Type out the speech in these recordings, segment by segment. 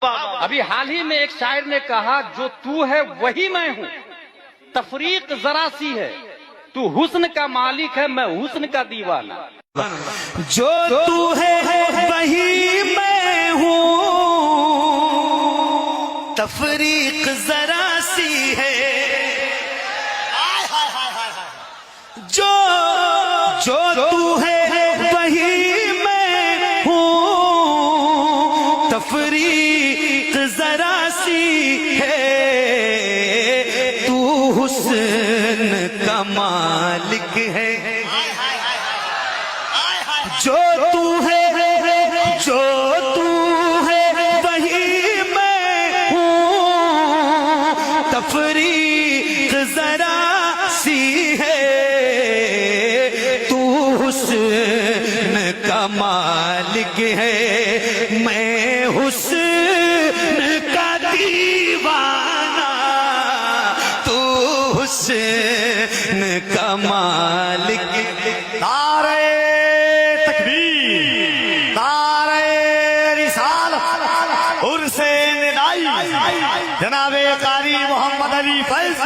ابھی حال ہی میں ایک شاعر نے کہا جو تو ہے وہی میں ہوں، تفریق ذرا سی ہے، تو حسن کا مالک ہے میں حسن کا دیوانہ۔ جو تو ہے وہی میں ہوں، تفریق ذرا سی ہے، جو تو ہے وہی میں ہوں، تفریق ذرا سی ہے، تو حسن کا مالک ہے، جو تو ہے وہی میں ہوں، تفریق ذرا سی ہے، تو حسن کا مالک ہے، میں حسن کا دیوانہ، تو حسن کا مالک ہے۔ جناب قاری محمد علی فیض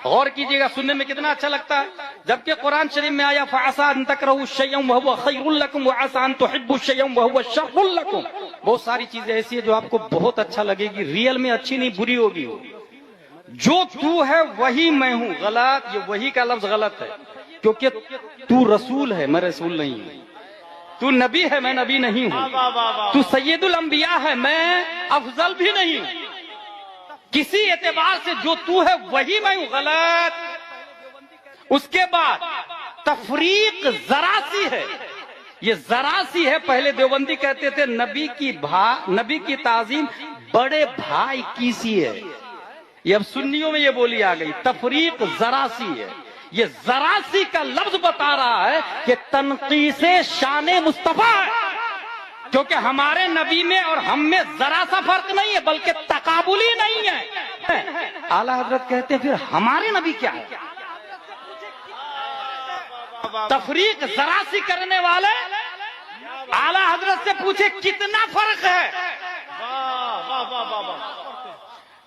غور کیجئے گا، سننے میں کتنا اچھا لگتا ہے، جبکہ قرآن شریف میں آیا فَعَسَىٰ أَن تَكْرَهُوا شَيْئًا وَهُوَ خَيْرٌ لَكُمْ وَعَسَىٰ أَن تُحِبُّوا شَيْئًا وَهُوَ شَرٌّ لَكُمْ۔ بہت ساری چیزیں ایسی ہیں جو آپ کو بہت اچھا لگے گی، ریئل میں اچھی نہیں بری ہوگی۔ جو تو ہے وہی میں ہوں، غلط، یہ وہی کا لفظ غلط ہے، کیونکہ تو رسول ہے میں رسول نہیں ہوں، تو نبی ہے میں نبی نہیں ہوں، تو سید الانبیاء ہے میں افضل بھی نہیں ہوں، کسی اعتبار سے جو تو ہے وہی میں ہوں، غلط۔ اس کے بعد تفریق ذرا سی ہے، یہ ذرا سی ہے، پہلے دیوبندی کہتے تھے نبی کی تعظیم بڑے بھائی کی سی ہے، یہ اب سنیوں میں یہ بولی آ گئی، تفریق ذرا سی ہے۔ یہ ذرا سی کا لفظ بتا رہا ہے کہ تنقیص شان مصطفیٰ ہے، کیونکہ ہمارے نبی میں اور ہم میں ذرا سا فرق نہیں ہے بلکہ تقابلی نہیں ہے۔ اعلیٰ حضرت کہتے ہیں پھر ہمارے نبی کیا ہے؟ تفریق ذرا سی کرنے والے اعلیٰ حضرت سے پوچھے کتنا فرق ہے؟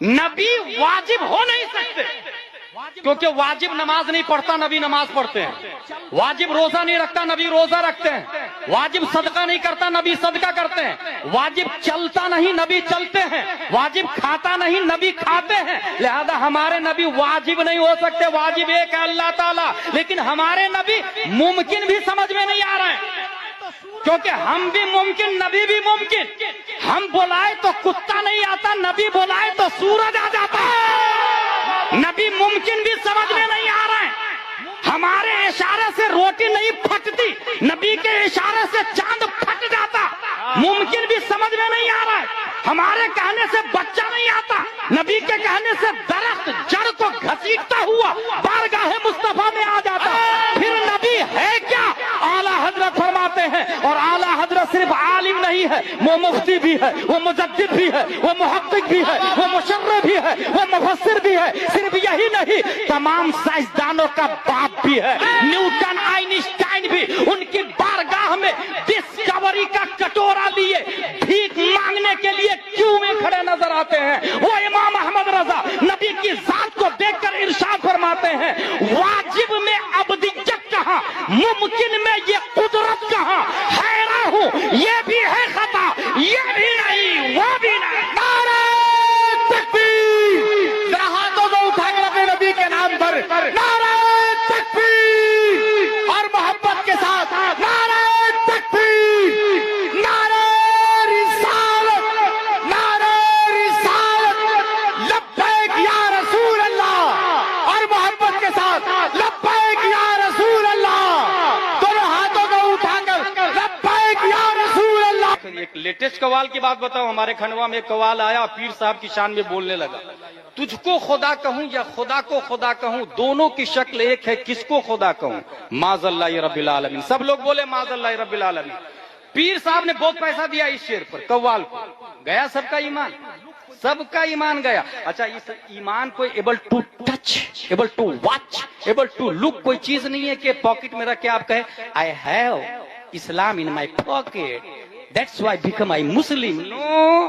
نبی واجب ہو نہیں سکتے، کیونکہ واجب نماز نہیں پڑھتا نبی نماز پڑھتے ہیں، واجب روزہ نہیں رکھتا نبی روزہ رکھتے ہیں، واجب صدقہ نہیں کرتا نبی صدقہ کرتے ہیں، واجب چلتا نہیں نبی چلتے ہیں، واجب کھاتا نہیں نبی کھاتے ہیں، لہذا ہمارے نبی واجب نہیں ہو سکتے، واجب ایک ہے اللہ تعالیٰ، لیکن ہمارے نبی ممکن بھی سمجھ میں نہیں آ رہے ہیں، کیونکہ ہم بھی ممکن نبی بھی ممکن، ہم بلائے تو کتا نہیں آتا، نبی بلائے تو سورج آ جاتا ہے، نبی ممکن بھی سمجھ میں نہیں آ رہا ہے، ہمارے اشارے سے روٹی نہیں پھٹتی، نبی کے اشارے سے چاند پھٹ جاتا، ممکن بھی سمجھ میں نہیں آ رہا ہے، ہمارے کہنے سے بچہ نہیں آتا، نبی کے کہنے سے درخت جڑ کو گھسیٹتا ہوا بارگاہ مصطفیٰ میں آ جاتا، پھر نبی ہے کیا؟ اعلیٰ حضرت فرماتے ہیں، اور اعلیٰ حضرت صرف عالم نہیں ہے، وہ مفتی بھی ہے، وہ مجدد بھی ہے، وہ محقق بھی ہے، وہ مشرع بھی ہے، وہ مفسر بھی ہے، صرف یہی نہیں تمام سائنسدانوں کا باپ بھی ہے، نیوٹن آئنسٹائن بھی ان کی بارگاہ میں ڈسکوری کا کٹورا لیے بھیک مانگنے کے لیے کیوں میں کھڑے نظر آتے ہیں۔ وہ امام احمد رضا نبی کی ذات کو دیکھ کر ارشاد فرماتے ہیں، واجب میں ابدیت کہاں، ممکن میں یہ قدرت کہاں، حیران ہوں یہ بھی ہے خطا، یہ بھی نہیں وہ بھی نہیں۔ نعرہ تکبیر، ذرا ہاتھوں کو اٹھا کر اپنے نبی کے نام پر نعرہ تکبیر، اور محبت کے ساتھ نعرہ تکبیر، نعرہ رسالت، نعرہ رسالت، لبیک یا رسول اللہ، اور محبت کے ساتھ لبیک یا رسول اللہ، دونوں ہاتھوں کو اٹھا کر لبیک یا رسول اللہ۔ ایک لیٹسٹ قوال کی بات بتاؤں، ہمارے کھنڈوا میں ایک قوال آیا، پیر صاحب کی شان میں بولنے لگا، تجھ کو خدا کہوں یا خدا کو خدا کہوں، دونوں کی شکل ایک ہے، کس کو خدا کہوں؟ معاذ اللہ رب العالمین۔ سب لوگ بولے معاذ اللہ رب العالمین۔ پیر صاحب نے بہت پیسہ دیا اس شعر پر، قوال کو، گیا سب کا ایمان، سب کا ایمان گیا۔ اچھا اس ایمان کو able to touch, able to watch, able to look کوئی چیز نہیں ہے کہ پاکٹ میں رکھ کے آپ کہیں I have Islam in my pocket, that's why become I Muslim. Know,